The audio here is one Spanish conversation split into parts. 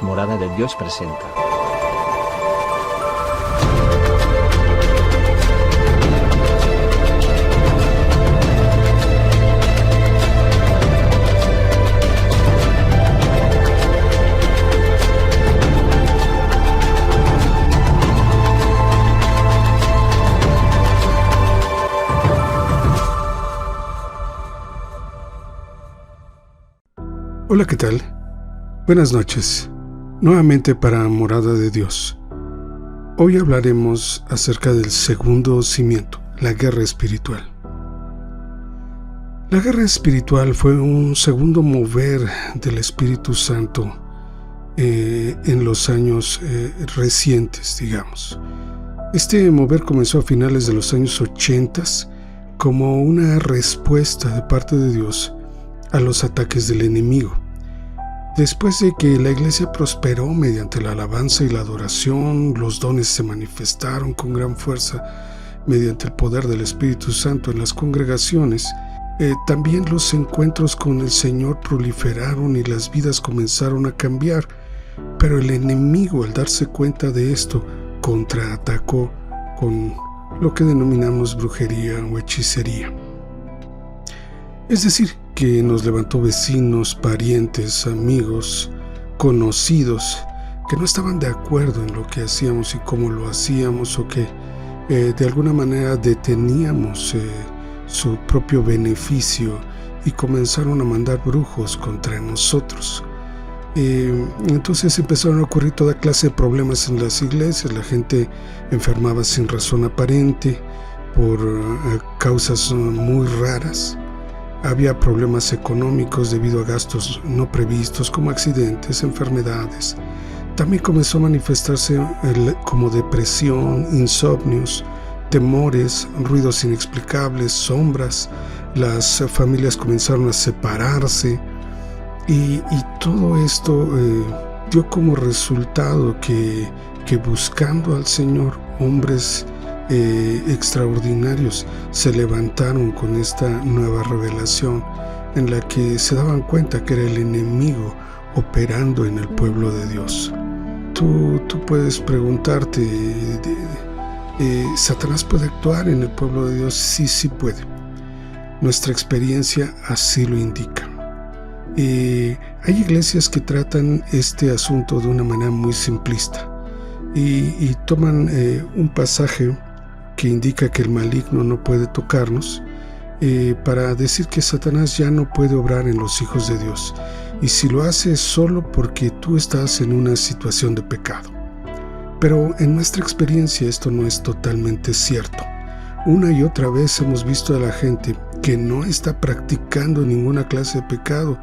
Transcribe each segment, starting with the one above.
Morada de Dios presenta. Hola, ¿qué tal? Buenas noches, nuevamente para Morada de Dios. Hoy hablaremos acerca del segundo cimiento, la guerra espiritual. La guerra espiritual fue un segundo mover del Espíritu Santo en los años recientes, digamos. Este mover comenzó a finales de los años 80 como una respuesta de parte de Dios a los ataques del enemigo. Después de que la iglesia prosperó mediante la alabanza y la adoración, los dones se manifestaron con gran fuerza mediante el poder del Espíritu Santo en las congregaciones. También los encuentros con el Señor proliferaron y las vidas comenzaron a cambiar, pero el enemigo, al darse cuenta de esto, contraatacó con lo que denominamos brujería o hechicería. Es decir, que nos levantó vecinos, parientes, amigos, conocidos, que no estaban de acuerdo en lo que hacíamos y cómo lo hacíamos, o que de alguna manera deteníamos su propio beneficio y comenzaron a mandar brujos contra nosotros. Entonces empezaron a ocurrir toda clase de problemas en las iglesias. La gente enfermaba sin razón aparente, por causas muy raras. Había problemas económicos debido a gastos no previstos como accidentes, enfermedades. También comenzó a manifestarse como depresión, insomnios, temores, ruidos inexplicables, sombras. Las familias comenzaron a separarse y todo esto dio como resultado que buscando al Señor, hombres extraordinarios se levantaron con esta nueva revelación en la que se daban cuenta que era el enemigo operando en el pueblo de Dios. Tú puedes preguntarte, ¿Satanás puede actuar en el pueblo de Dios? Sí puede. Nuestra experiencia así lo indica. Hay iglesias que tratan este asunto de una manera muy simplista y toman un pasaje que indica que el maligno no puede tocarnos, para decir que Satanás ya no puede obrar en los hijos de Dios, y si lo hace es solo porque tú estás en una situación de pecado. Pero en nuestra experiencia esto no es totalmente cierto. Una y otra vez hemos visto a la gente que no está practicando ninguna clase de pecado,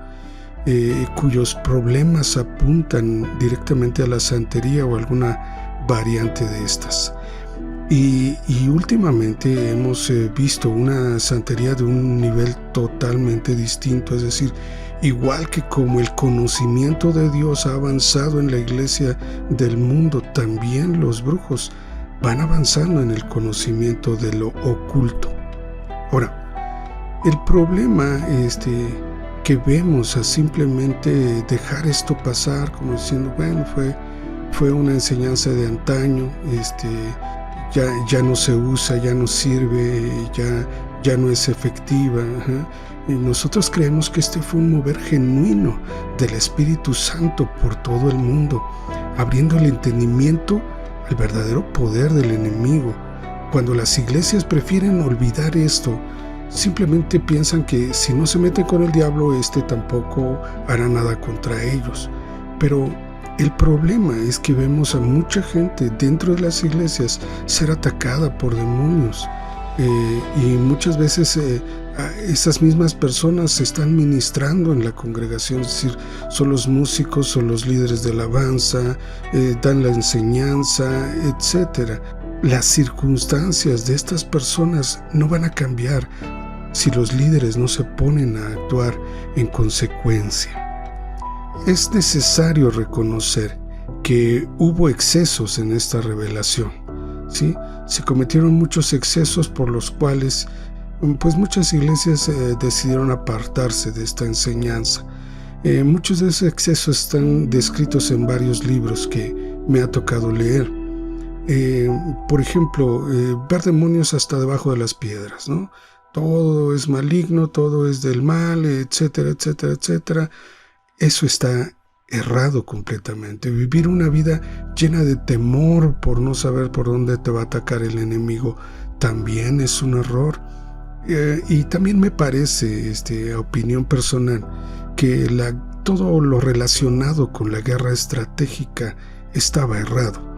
cuyos problemas apuntan directamente a la santería o alguna variante de estas. Y últimamente hemos visto una santería de un nivel totalmente distinto, es decir, igual que como el conocimiento de Dios ha avanzado en la iglesia del mundo, también los brujos van avanzando en el conocimiento de lo oculto. Ahora, el problema que vemos a simplemente dejar esto pasar, como diciendo, bueno, fue una enseñanza de antaño, ya no se usa, ya no sirve, ya no es efectiva. Y nosotros creemos que este fue un mover genuino del Espíritu Santo por todo el mundo, abriendo el entendimiento al verdadero poder del enemigo. Cuando las iglesias prefieren olvidar esto, simplemente piensan que si no se meten con el diablo, tampoco hará nada contra ellos. Pero el problema es que vemos a mucha gente dentro de las iglesias ser atacada por demonios, y muchas veces esas mismas personas se están ministrando en la congregación, es decir, son los músicos, son los líderes de alabanza, dan la enseñanza, etc. Las circunstancias de estas personas no van a cambiar si los líderes no se ponen a actuar en consecuencia. Es necesario reconocer que hubo excesos en esta revelación, ¿sí? Se cometieron muchos excesos por los cuales muchas iglesias decidieron apartarse de esta enseñanza. Muchos de esos excesos están descritos en varios libros que me ha tocado leer. Por ejemplo, ver demonios hasta debajo de las piedras, ¿no? Todo es maligno, todo es del mal, etcétera, etcétera, etcétera. Eso está errado completamente. Vivir una vida llena de temor por no saber por dónde te va a atacar el enemigo también es un error. Y también me parece, opinión personal, que todo lo relacionado con la guerra estratégica estaba errado.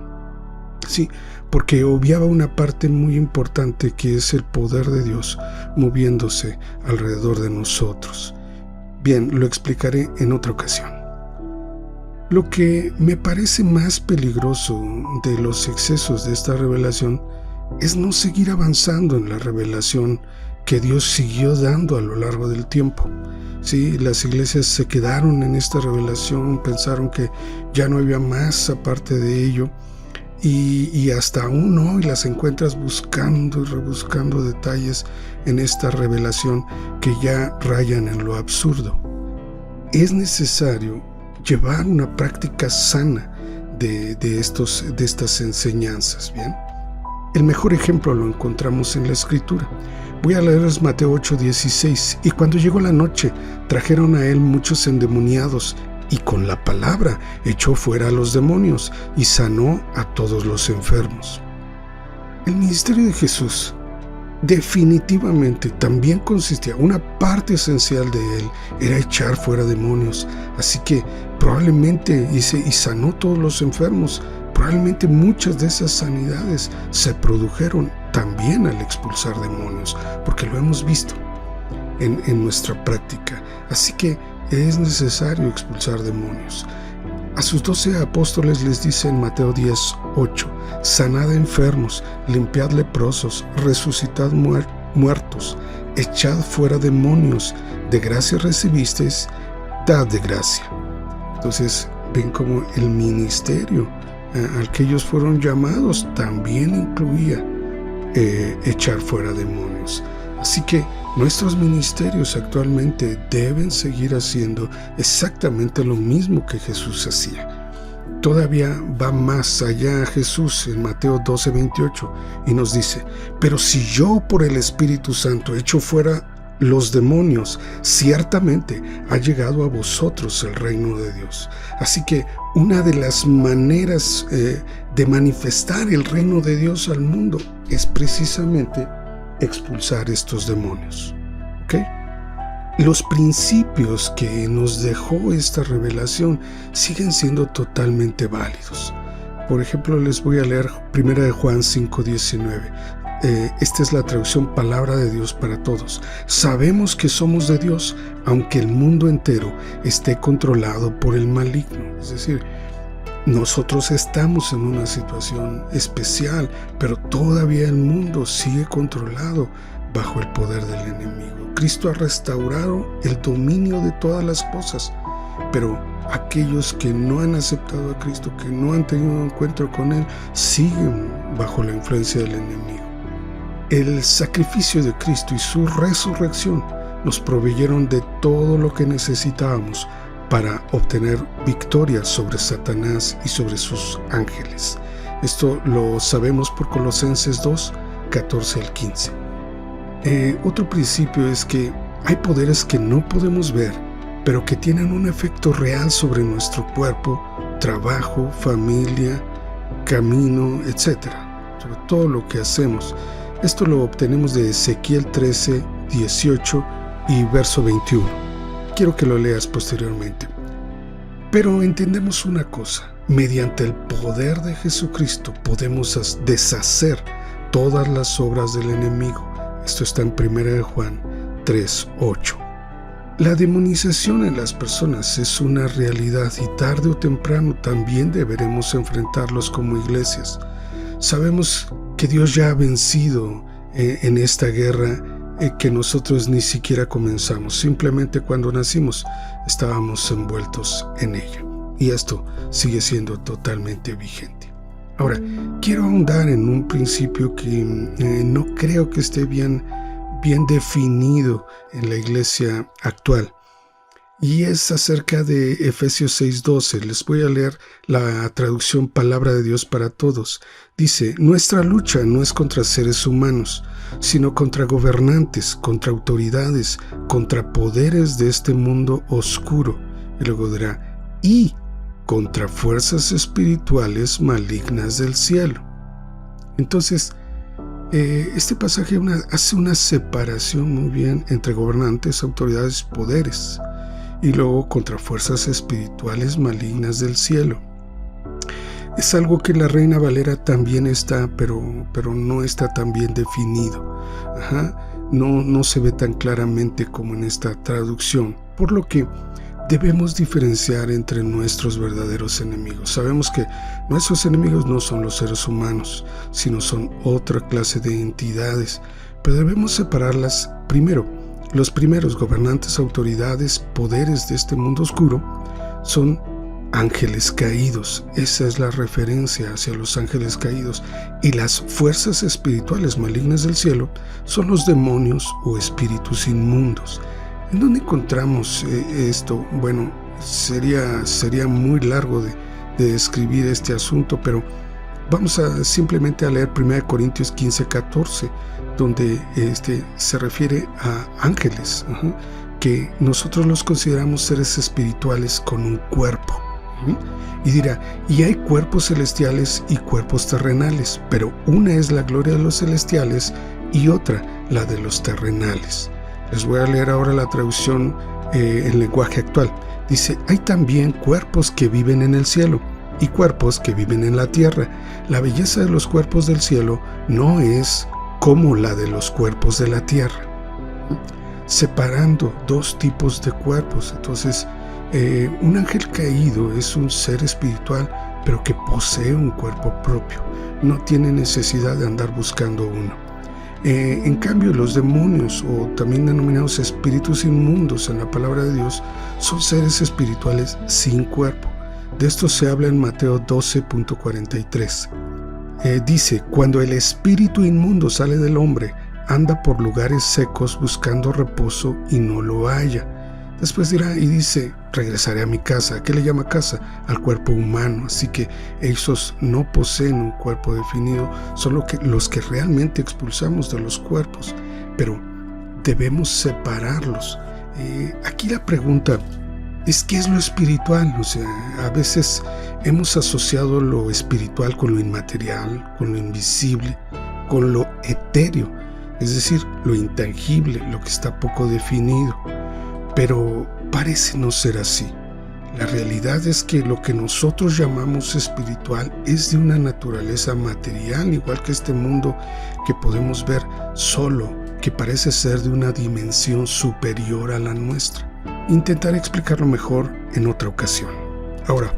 Sí, porque obviaba una parte muy importante que es el poder de Dios moviéndose alrededor de nosotros. Bien, lo explicaré en otra ocasión. Lo que me parece más peligroso de los excesos de esta revelación es no seguir avanzando en la revelación que Dios siguió dando a lo largo del tiempo. Sí, las iglesias se quedaron en esta revelación, pensaron que ya no había más aparte de ello, y hasta aún hoy las encuentras buscando y rebuscando detalles en esta revelación que ya rayan en lo absurdo. Es necesario llevar una práctica sana de estas enseñanzas, ¿bien? El mejor ejemplo lo encontramos en la Escritura. Voy a leerles Mateo 8:16. Y cuando llegó la noche, trajeron a él muchos endemoniados, y con la palabra echó fuera a los demonios, y sanó a todos los enfermos. El ministerio de Jesús definitivamente también consistía, una parte esencial de él era echar fuera demonios. Así que probablemente y sanó todos los enfermos. Probablemente muchas de esas sanidades se produjeron también al expulsar demonios, porque lo hemos visto en nuestra práctica. Así que es necesario expulsar demonios. A sus 12 apóstoles les dice en Mateo 10:8: sanad enfermos, limpiad leprosos, resucitad muertos, echad fuera demonios, de gracia recibisteis, dad de gracia. Entonces ven como el ministerio al que ellos fueron llamados también incluía echar fuera demonios. Así que nuestros ministerios actualmente deben seguir haciendo exactamente lo mismo que Jesús hacía. Todavía va más allá Jesús en Mateo 12:28 y nos dice: pero si yo por el Espíritu Santo echo fuera los demonios, ciertamente ha llegado a vosotros el reino de Dios. Así que una de las maneras de manifestar el reino de Dios al mundo es precisamente expulsar estos demonios. ¿Ok? Los principios que nos dejó esta revelación siguen siendo totalmente válidos. Por ejemplo, les voy a leer 1 Juan 5:19. Esta es la traducción Palabra de Dios para Todos. Sabemos que somos de Dios, aunque el mundo entero esté controlado por el maligno. Es decir, nosotros estamos en una situación especial, pero todavía el mundo sigue controlado bajo el poder del enemigo. Cristo ha restaurado el dominio de todas las cosas, pero aquellos que no han aceptado a Cristo, que no han tenido un encuentro con Él, siguen bajo la influencia del enemigo. El sacrificio de Cristo y su resurrección nos proveyeron de todo lo que necesitábamos para obtener victoria sobre Satanás y sobre sus ángeles. Esto lo sabemos por Colosenses 2:14-15. Otro principio es que hay poderes que no podemos ver, pero que tienen un efecto real sobre nuestro cuerpo, trabajo, familia, camino, etc. Sobre todo lo que hacemos. Esto lo obtenemos de Ezequiel 13:18 y verso 21. Quiero que lo leas posteriormente. Pero entendemos una cosa: mediante el poder de Jesucristo podemos deshacer todas las obras del enemigo. Esto está en 1 Juan 3:8. La demonización en las personas es una realidad y tarde o temprano también deberemos enfrentarlos como iglesias. Sabemos que Dios ya ha vencido en esta guerra que nosotros ni siquiera comenzamos. Simplemente cuando nacimos estábamos envueltos en ella. Y esto sigue siendo totalmente vigente. Ahora, quiero ahondar en un principio que no creo que esté bien definido en la iglesia actual. y es acerca de Efesios 6:12. Les voy a leer la traducción Palabra de Dios para Todos. Dice: nuestra lucha no es contra seres humanos, sino contra gobernantes, contra autoridades, contra poderes de este mundo oscuro. Y luego dirá: y contra fuerzas espirituales malignas del cielo. Entonces, este pasaje hace una separación muy bien entre gobernantes, autoridades, poderes, y luego contra fuerzas espirituales malignas del cielo. Es algo que en la Reina Valera también está, pero no está tan bien definido. No se ve tan claramente como en esta traducción, por lo que debemos diferenciar entre nuestros verdaderos enemigos. Sabemos que nuestros enemigos no son los seres humanos, sino son otra clase de entidades, pero debemos separarlas primero. Los primeros gobernantes, autoridades, poderes de este mundo oscuro son ángeles caídos. Esa es la referencia hacia los ángeles caídos. Y las fuerzas espirituales malignas del cielo son los demonios o espíritus inmundos. ¿En dónde encontramos esto? Bueno, sería muy largo de describir este asunto, pero vamos simplemente a leer 1 Corintios 15:14, donde se refiere a ángeles, que nosotros los consideramos seres espirituales con un cuerpo. Y dirá: y hay cuerpos celestiales y cuerpos terrenales, pero una es la gloria de los celestiales y otra la de los terrenales. Les voy a leer ahora la traducción en lenguaje actual. Dice: hay también cuerpos que viven en el cielo y cuerpos que viven en la tierra. La belleza de los cuerpos del cielo no es como la de los cuerpos de la tierra. Separando dos tipos de cuerpos. Entonces, un ángel caído es un ser espiritual, pero que posee un cuerpo propio. No tiene necesidad de andar buscando uno. En cambio, los demonios, o también denominados espíritus inmundos en la palabra de Dios, son seres espirituales sin cuerpo. De esto se habla en Mateo 12:43. Dice: cuando el espíritu inmundo sale del hombre, anda por lugares secos buscando reposo y no lo halla. Después dirá y dice: regresaré a mi casa. ¿A qué le llama casa? Al cuerpo humano. Así que esos no poseen un cuerpo definido, son los que realmente expulsamos de los cuerpos, pero debemos separarlos. Aquí la pregunta es: ¿qué es lo espiritual? O sea, a veces hemos asociado lo espiritual con lo inmaterial, con lo invisible, con lo etéreo, es decir, lo intangible, lo que está poco definido. Pero parece no ser así. La realidad es que lo que nosotros llamamos espiritual es de una naturaleza material, igual que este mundo que podemos ver, solo que parece ser de una dimensión superior a la nuestra. Intentaré explicarlo mejor en otra ocasión. Ahora,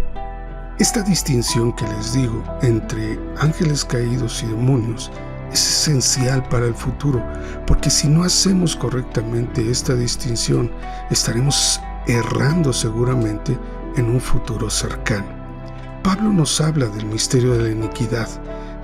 esta distinción que les digo entre ángeles caídos y demonios es esencial para el futuro, porque si no hacemos correctamente esta distinción, estaremos errando seguramente en un futuro cercano. Pablo nos habla del misterio de la iniquidad.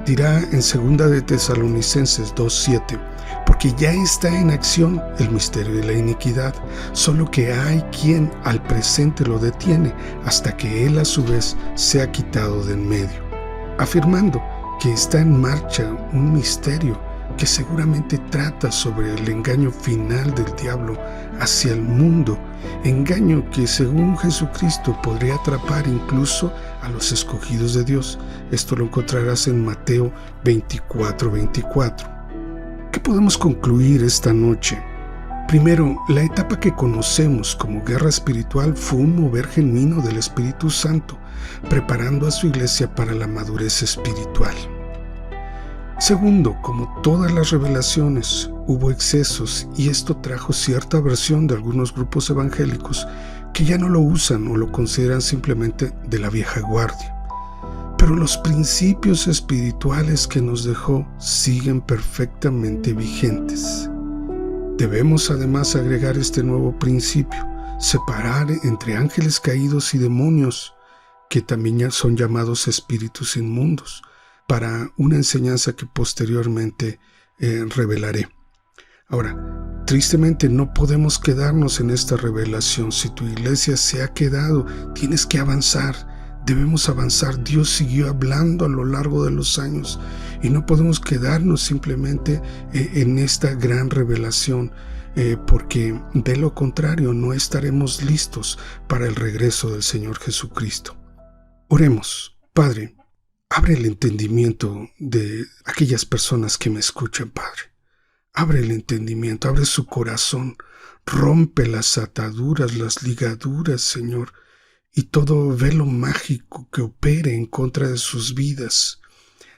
Dirá en 2 de Tesalonicenses 2:7: porque ya está en acción el misterio de la iniquidad, solo que hay quien al presente lo detiene hasta que él a su vez sea quitado de en medio, afirmando que está en marcha un misterio que seguramente trata sobre el engaño final del diablo hacia el mundo, engaño que según Jesucristo podría atrapar incluso a los escogidos de Dios. Esto lo encontrarás en Mateo 24:24. ¿Qué podemos concluir esta noche? Primero, la etapa que conocemos como guerra espiritual fue un mover genuino del Espíritu Santo, preparando a su iglesia para la madurez espiritual. Segundo, como todas las revelaciones, hubo excesos y esto trajo cierta aversión de algunos grupos evangélicos que ya no lo usan o lo consideran simplemente de la vieja guardia. Pero los principios espirituales que nos dejó siguen perfectamente vigentes. Debemos además agregar este nuevo principio: separar entre ángeles caídos y demonios, que también son llamados espíritus inmundos, para una enseñanza que posteriormente revelaré. Ahora, Tristemente no podemos quedarnos en esta revelación. Si tu iglesia se ha quedado, tienes que avanzar. Debemos avanzar. Dios siguió hablando a lo largo de los años y no podemos quedarnos simplemente en esta gran revelación, porque de lo contrario no estaremos listos para el regreso del Señor Jesucristo. Oremos. Padre, abre el entendimiento de aquellas personas que me escuchan, Padre. Abre el entendimiento, abre su corazón, rompe las ataduras, las ligaduras, Señor, y todo velo mágico que opere en contra de sus vidas.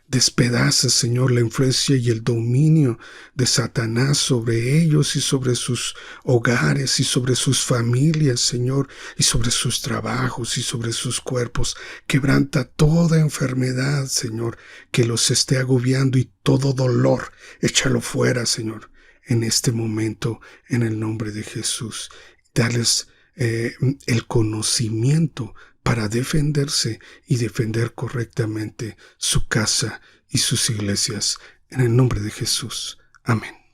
Despedaza, Señor, la influencia y el dominio de Satanás sobre ellos y sobre sus hogares y sobre sus familias, Señor, y sobre sus trabajos y sobre sus cuerpos. Quebranta toda enfermedad, Señor, que los esté agobiando, y todo dolor, échalo fuera, Señor, en este momento, en el nombre de Jesús. Dales el conocimiento para defenderse y defender correctamente su casa y sus iglesias. En el nombre de Jesús. Amén.